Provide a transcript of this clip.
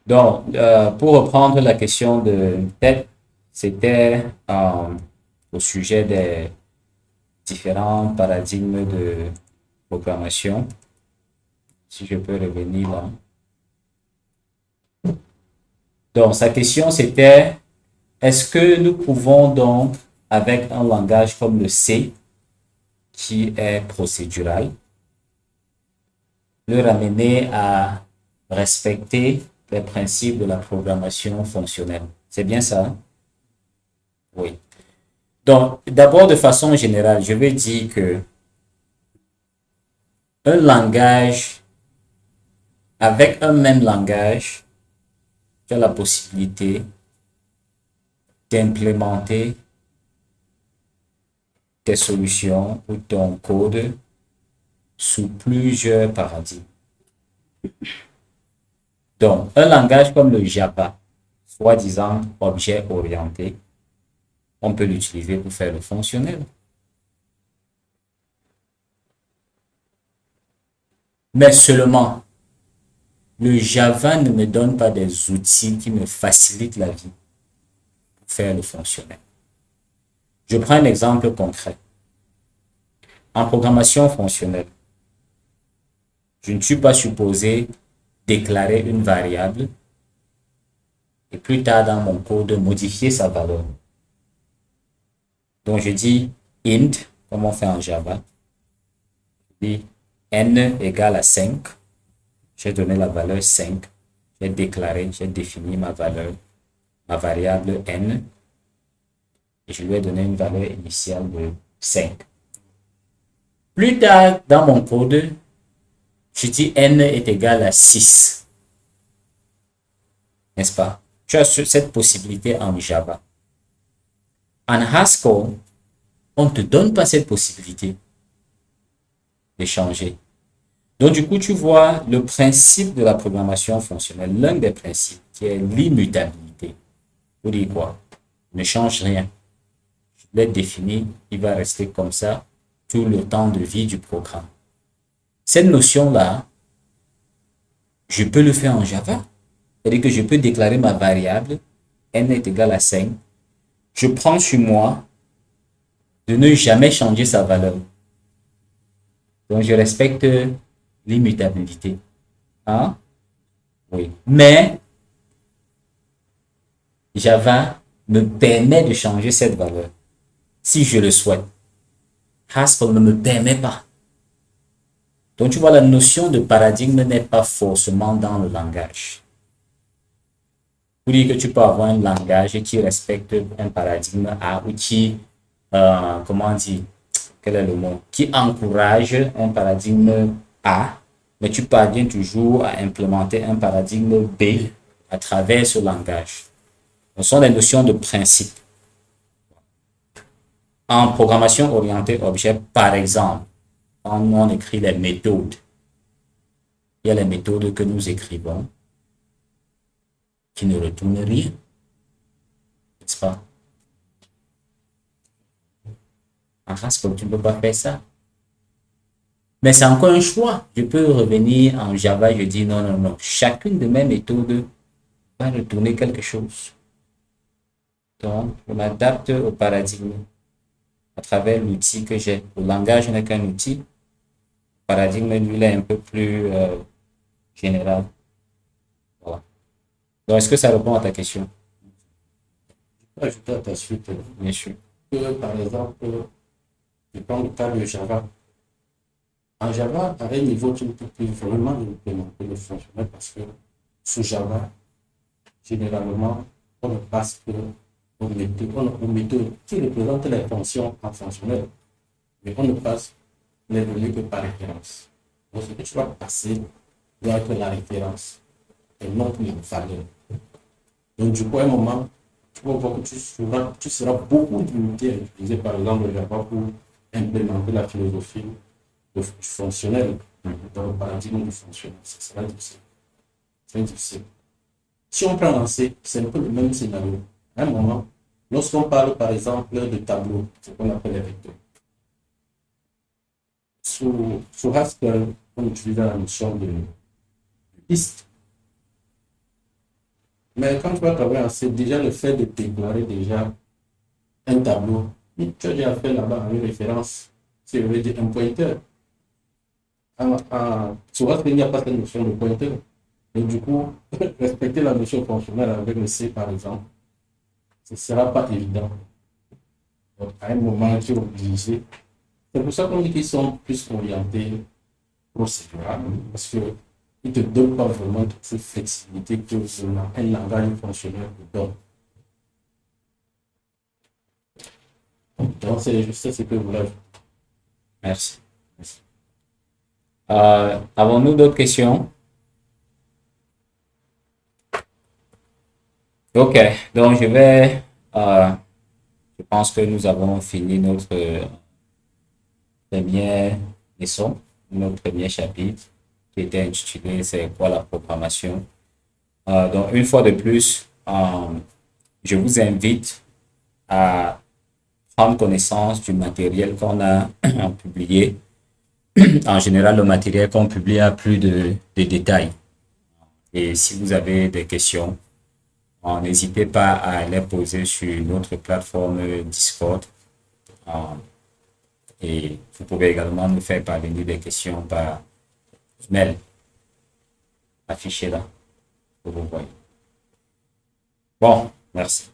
Donc, pour reprendre la question de TED, c'était au sujet des différents paradigmes de programmation. Si je peux revenir là. Donc, sa question c'était, est-ce que nous pouvons donc, avec un langage comme le C, qui est procédural, le ramener à respecter les principes de la programmation fonctionnelle? C'est bien ça, hein? Oui. Donc, d'abord, de façon générale, je vais dire que un langage, avec un même langage, tu as la possibilité d'implémenter tes solutions ou ton code sous plusieurs paradigmes. Donc, un langage comme le Java, soi-disant objet orienté, on peut l'utiliser pour faire le fonctionnel. Mais seulement, le Java ne me donne pas des outils qui me facilitent la vie pour faire le fonctionnel. Je prends un exemple concret. En programmation fonctionnelle, je ne suis pas supposé déclarer une variable et plus tard dans mon code modifier sa valeur. Donc je dis int, comme on fait en Java, je dis n égale à 5. J'ai donné la valeur 5. J'ai déclaré, j'ai défini ma valeur, ma variable n, et je lui ai donné une valeur initiale de 5. Plus tard dans mon code, je dis n est égal à 6. N'est-ce pas? Tu as cette possibilité en Java. En Haskell, on ne te donne pas cette possibilité de changer. Donc, du coup, tu vois le principe de la programmation fonctionnelle, l'un des principes qui est l'immutabilité. Vous dites quoi? Ne change rien. Je l'ai défini, il va rester comme ça tout le temps de vie du programme. Cette notion-là, je peux le faire en Java. C'est-à-dire que je peux déclarer ma variable n est égal à 5. Je prends sur moi de ne jamais changer sa valeur. Donc, je respecte l'immutabilité. Hein? Oui. Mais Java me permet de changer cette valeur si je le souhaite. Haskell ne me permet pas. Donc, tu vois, la notion de paradigme n'est pas forcément dans le langage. Pour dire que tu peux avoir un langage qui respecte un paradigme A ou qui, comment dire, quel est le mot, qui encourage un paradigme A, mais tu parviens toujours à implémenter un paradigme B à travers ce langage. Ce sont des notions de principe. En programmation orientée objet, par exemple, quand on écrit les méthodes, il y a les méthodes que nous écrivons qui ne retournent rien, n'est-ce pas? En Haskell, tu ne peux pas faire ça. Mais c'est encore un choix. Je peux revenir en Java, je dis non, non, non. Chacune de mes méthodes va retourner quelque chose. Donc, je m'adapte au paradigme à travers l'outil que j'ai. Le langage n'est qu'un outil. Le paradigme, lui, il est un peu plus général. Voilà. Donc, est-ce que ça répond à ta question? Ajouter à ta suite Bien sûr. que, par exemple, je prends le cas de Java. En Java, à un niveau, tu ne peux plus vraiment implémenter le fonctionnel parce que sous Java, généralement, on ne passe que aux méthodes qui représentent les fonctions en fonctionnel, mais on ne passe les données que par référence. Donc, ce que tu vas passer doit être la référence et non plus la valeur. Donc, du coup, à un moment, tu vas voir que tu seras beaucoup limité à utiliser, par exemple, Java pour implémenter la philosophie du fonctionnel dans le paradigme du fonctionnel. Ça sera difficile. Très difficile. Si on prend en C, c'est un peu le même scénario. À un moment, lorsqu'on parle, par exemple, de tableaux, ce qu'on appelle les vecteurs, sous Haskell, on utilise la notion de liste. Mais quand tu vas travailler en C, déjà le fait de déclarer déjà un tableau, tu as déjà fait là-bas une référence, c'est veut dire un pointeur. Souvent, il n'y a pas cette notion de pointeur. Et du coup, respecter la notion fonctionnelle avec le C, par exemple, ce ne sera pas évident. Donc, à un moment, tu es obligé. C'est pour ça qu'on dit qu'ils sont plus orientés procédural, parce qu'ils ne te donnent pas vraiment toute cette flexibilité que un langage fonctionnel te donne. Donc, c'est juste ce que vous voulez. Merci. Merci. Avons-nous d'autres questions? Ok, donc je pense que nous avons fini notre première leçon, notre premier chapitre qui était intitulé C'est quoi la programmation? Donc, une fois de plus, je vous invite à prendre connaissance du matériel qu'on a publié. En général, le matériel qu'on publie a plus de détails. Et si vous avez des questions, n'hésitez pas à les poser sur notre plateforme Discord. Et vous pouvez également nous faire parvenir des questions par mail affiché là, que vous voyez. Bon, merci.